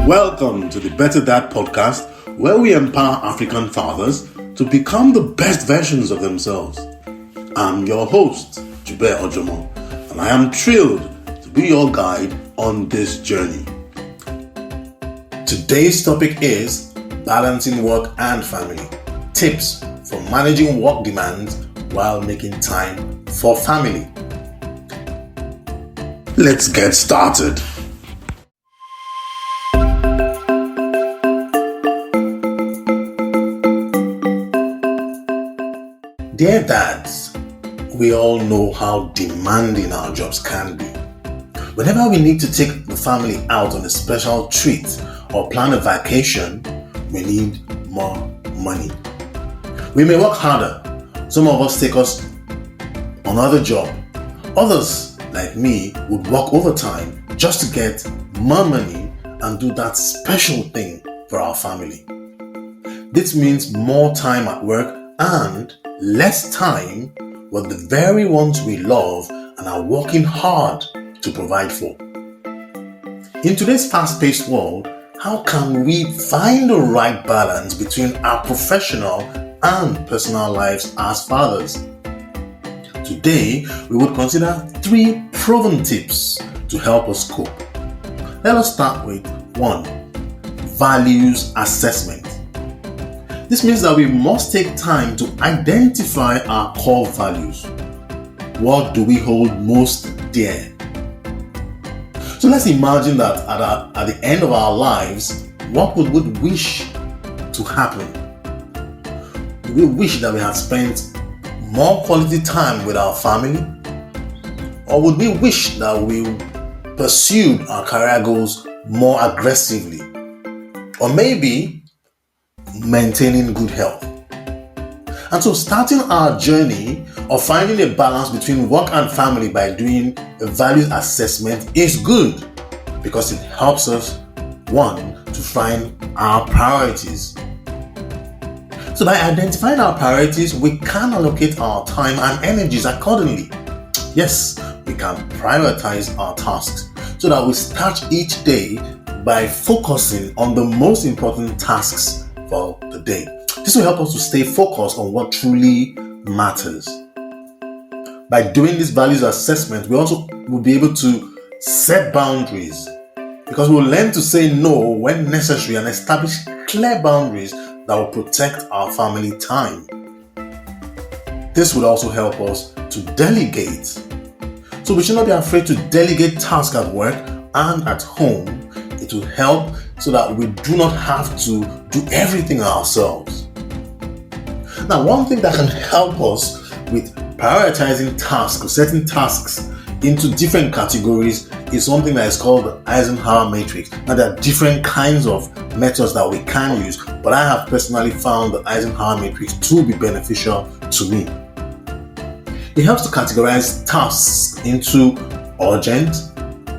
Welcome to the Better Dad podcast, where we empower African fathers to become the best versions of themselves. I'm your host, Jube Ojomo, and I am thrilled to be your guide on this journey. Today's topic is balancing work and family. Tips for managing work demands while making time for family. Let's get started. Dear dads, we all know how demanding our jobs can be. Whenever we need to take the family out on a special treat or plan a vacation, we need more money. We may work harder. Some of us take us another job. Others, like me, would work overtime just to get more money and do that special thing for our family. This means more time at work and less time with the very ones we love and are working hard to provide for. In today's fast-paced world, how can we find the right balance between our professional and personal lives as fathers? Today, we would consider 3 proven tips to help us cope. Let us start with 1. Values assessment. This means that we must take time to identify our core values. What do we hold most dear? So let's imagine that at the end of our lives, what would we wish to happen? Do we wish that we had spent more quality time with our family? Or would we wish that we pursued our career goals more aggressively? Or maybe maintaining good health. And so starting our journey of finding a balance between work and family by doing a values assessment is good because it helps us, 1, to find our priorities. So by identifying our priorities, we can allocate our time and energies accordingly. Yes, we can prioritize our tasks so that we start each day by focusing on the most important tasks for the day. This will help us to stay focused on what truly matters. By doing this values assessment, we also will be able to set boundaries because we'll learn to say no when necessary and establish clear boundaries that will protect our family time. This will also help us to delegate. So we should not be afraid to delegate tasks at work and at home. It will help so that we do not have to do everything ourselves. Now, one thing that can help us with prioritizing tasks, or setting tasks into different categories, is something that is called the Eisenhower matrix. Now, there are different kinds of methods that we can use, but I have personally found the Eisenhower matrix to be beneficial to me. It helps to categorize tasks into urgent,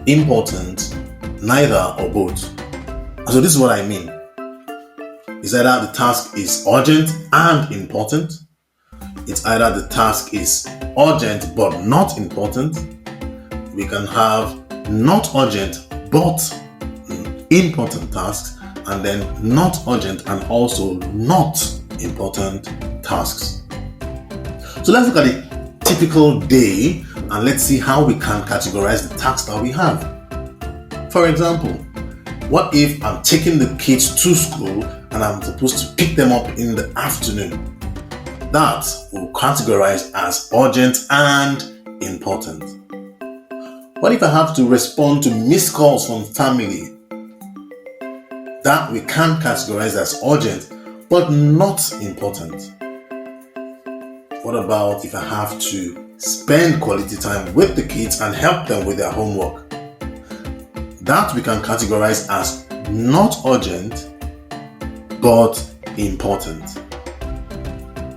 important, neither or both. And so this is what I mean. It's either the task is urgent and important. It's either the task is urgent but not important. We can have not urgent but important tasks, and then not urgent and also not important tasks. So let's look at a typical day and let's see how we can categorize the tasks that we have. For example, what if I'm taking the kids to school and I'm supposed to pick them up in the afternoon? That will categorize as urgent and important. What if I have to respond to missed calls from family? That we can categorize as urgent but not important. What about if I have to spend quality time with the kids and help them with their homework? That we can categorize as not urgent but important.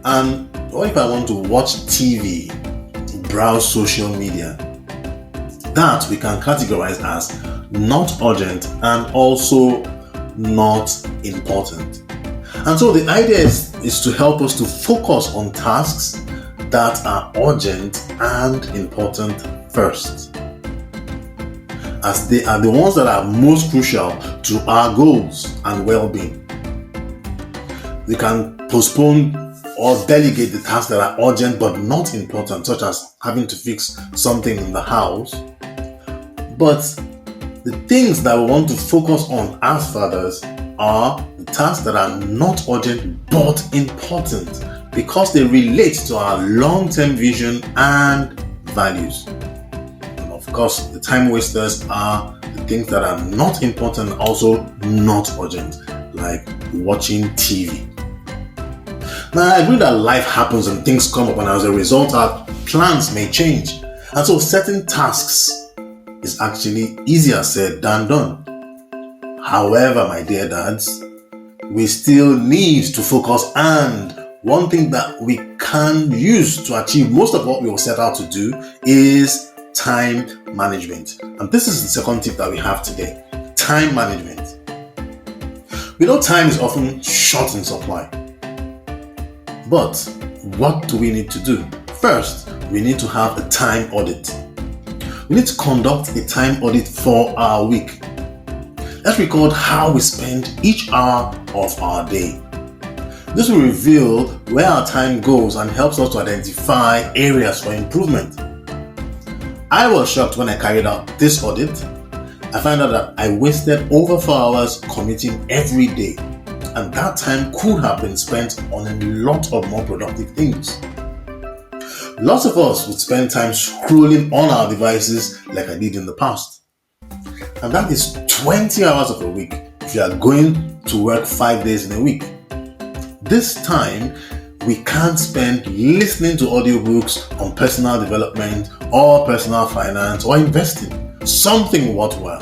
And what if I want to watch TV, browse social media? That we can categorize as not urgent and also not important. And so the idea is to help us to focus on tasks that are urgent and important first. as they are the ones that are most crucial to our goals and well-being. We can postpone or delegate the tasks that are urgent but not important, such as having to fix something in the house. But the things that we want to focus on as fathers are the tasks that are not urgent but important, because they relate to our long-term vision and values. And of course, the time wasters are the things that are not important and also not urgent, like watching TV. Now, I agree that life happens and things come up, and as a result, our plans may change. And so setting tasks is actually easier said than done. However, my dear dads, we still need to focus, and one thing that we can use to achieve most of what we will set out to do is time management. And this is the second tip that we have today: time management. We know time is often short in supply. But what do we need to do? First, we need to have a time audit. We need to conduct a time audit for our week. Let's record how we spend each hour of our day. This will reveal where our time goes and helps us to identify areas for improvement. I was shocked when I carried out this audit. I found out that I wasted over 4 hours commuting every day, and that time could have been spent on a lot of more productive things. Lots of us would spend time scrolling on our devices like I did in the past. And that is 20 hours of a week if you are going to work 5 days in a week. This time, we can't spend listening to audiobooks on personal development or personal finance or investing, something worthwhile.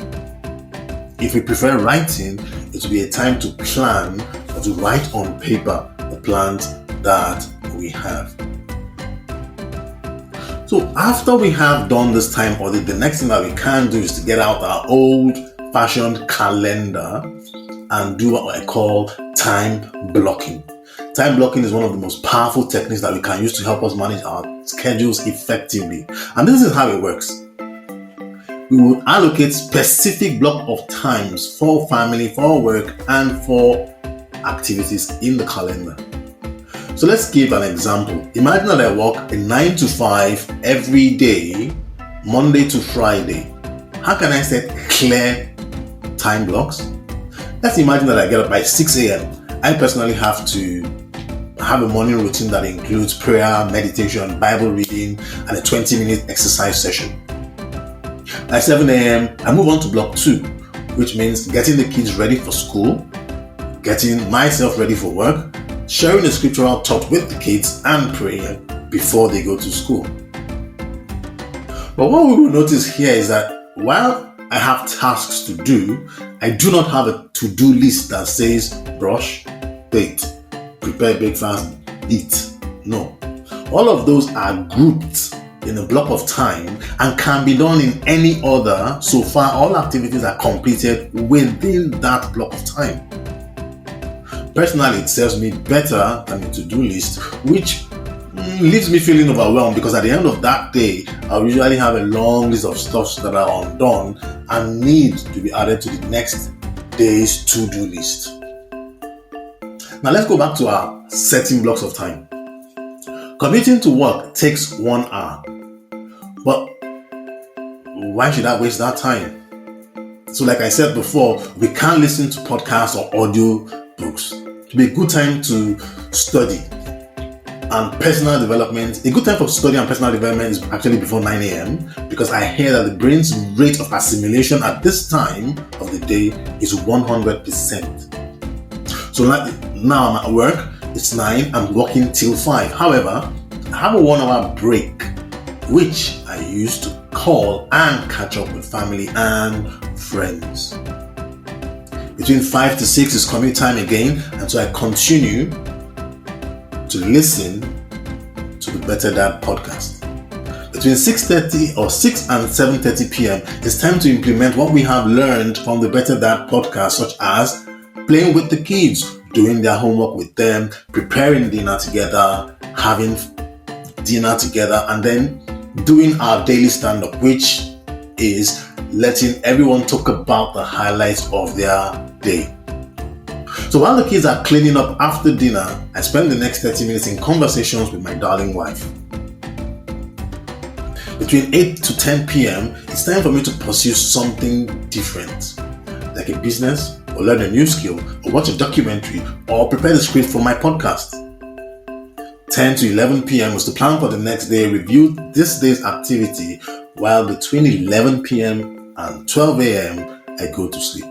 If we prefer writing, it will be a time to plan or to write on paper the plans that we have. So after we have done this time audit, the next thing that we can do is to get out our old-fashioned calendar and do what I call time blocking. Time blocking is one of the most powerful techniques that we can use to help us manage our schedules effectively. And this is how it works. We will allocate specific block of times for family, for work, and for activities in the calendar. So let's give an example. Imagine that I work a 9 to 5 every day, Monday to Friday. How can I set clear time blocks? Let's imagine that I get up by 6 a.m. I personally have to have a morning routine that includes prayer, meditation, Bible reading, and a 20-minute exercise session. By 7 a.m., I move on to block 2, which means getting the kids ready for school, getting myself ready for work, sharing a scriptural thought with the kids, and praying before they go to school. But what we will notice here is that while I have tasks to do, I do not have a to-do list that says brush, bathe, prepare breakfast, eat. No. All of those are grouped in a block of time and can be done in any order so far all activities are completed within that block of time. Personally, it serves me better than a to-do list, which leaves me feeling overwhelmed because at the end of that day, I'll usually have a long list of stuff that are undone and need to be added to the next day's to-do list. Now let's go back to our setting blocks of time. Commuting to work takes 1 hour, but why should I waste that time? So like I said before, we can't listen to podcasts or audio books. It will be a good time to study and personal development. A good time for study and personal development is actually before 9 a.m. because I hear that the brain's rate of assimilation at this time of the day is 100%. So now I'm at work, it's 9, I'm working till 5. However, I have a 1 hour break, which I use to call and catch up with family and friends. Between 5 to 6 is commute time again, and so I continue to listen to the Better Dad podcast. Between 6:30 or 6 and 7:30 p.m. it's time to implement what we have learned from the Better Dad podcast, such as playing with the kids, doing their homework with them, preparing dinner together, having dinner together, and then doing our daily stand-up, which is letting everyone talk about the highlights of their day. So while the kids are cleaning up after dinner, I spend the next 30 minutes in conversations with my darling wife. Between 8 to 10 p.m., it's time for me to pursue something different, like a business, or learn a new skill, or watch a documentary, or prepare the script for my podcast. 10 to 11 p.m. was to plan for the next day, review this day's activity, while between 11 p.m. and 12 a.m., I go to sleep.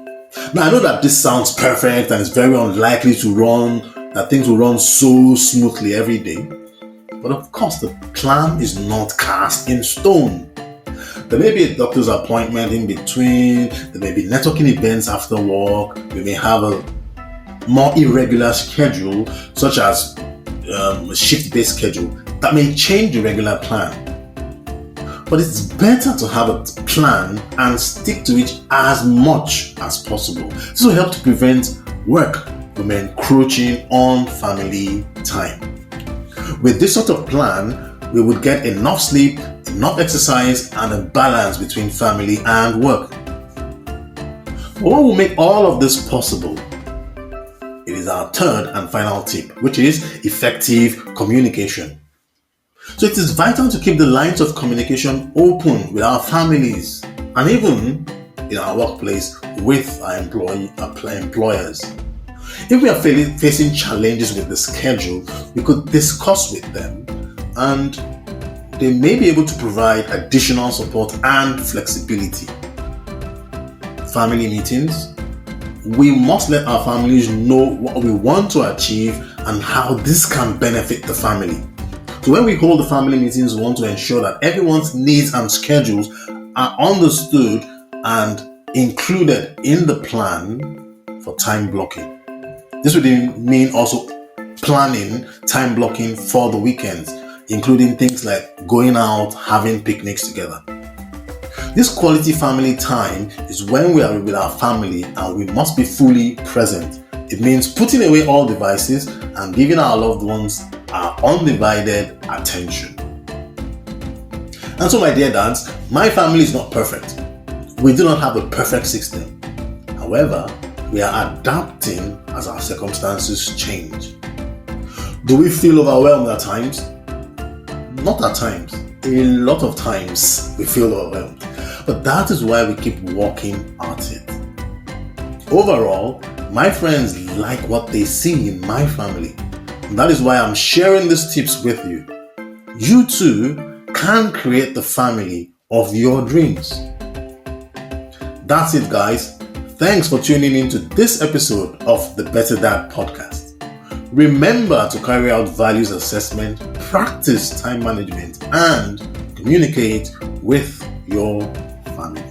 Now, I know that this sounds perfect and it's very unlikely that things will run so smoothly every day. But of course, the plan is not cast in stone. There may be a doctor's appointment in between, there may be networking events after work, we may have a more irregular schedule, such as a shift-based schedule, that may change the regular plan. But it's better to have a plan and stick to it as much as possible. This will help to prevent work from encroaching on family time. With this sort of plan, we would get enough sleep, enough exercise, and a balance between family and work. But what will make all of this possible? It is our third and final tip, which is effective communication. So it is vital to keep the lines of communication open with our families and even in our workplace with our employers. If we are facing challenges with the schedule, we could discuss with them and they may be able to provide additional support and flexibility. Family meetings. We must let our families know what we want to achieve and how this can benefit the family. So when we hold the family meetings, we want to ensure that everyone's needs and schedules are understood and included in the plan for time blocking. This would mean also planning time blocking for the weekends, including things like going out, having picnics together. This quality family time is when we are with our family and we must be fully present. It means putting away all devices and giving our loved ones our undivided attention. And so, my dear dads, my family is not perfect. We do not have a perfect system. However, we are adapting as our circumstances change. Do we feel overwhelmed at times? Not at times. A lot of times we feel overwhelmed. But that is why we keep working at it. Overall, my friends like what they see in my family. And that is why I'm sharing these tips with you. You too can create the family of your dreams. That's it, guys. Thanks for tuning in to this episode of the Better Dad podcast. Remember to carry out values assessment, practice time management, and communicate with your family.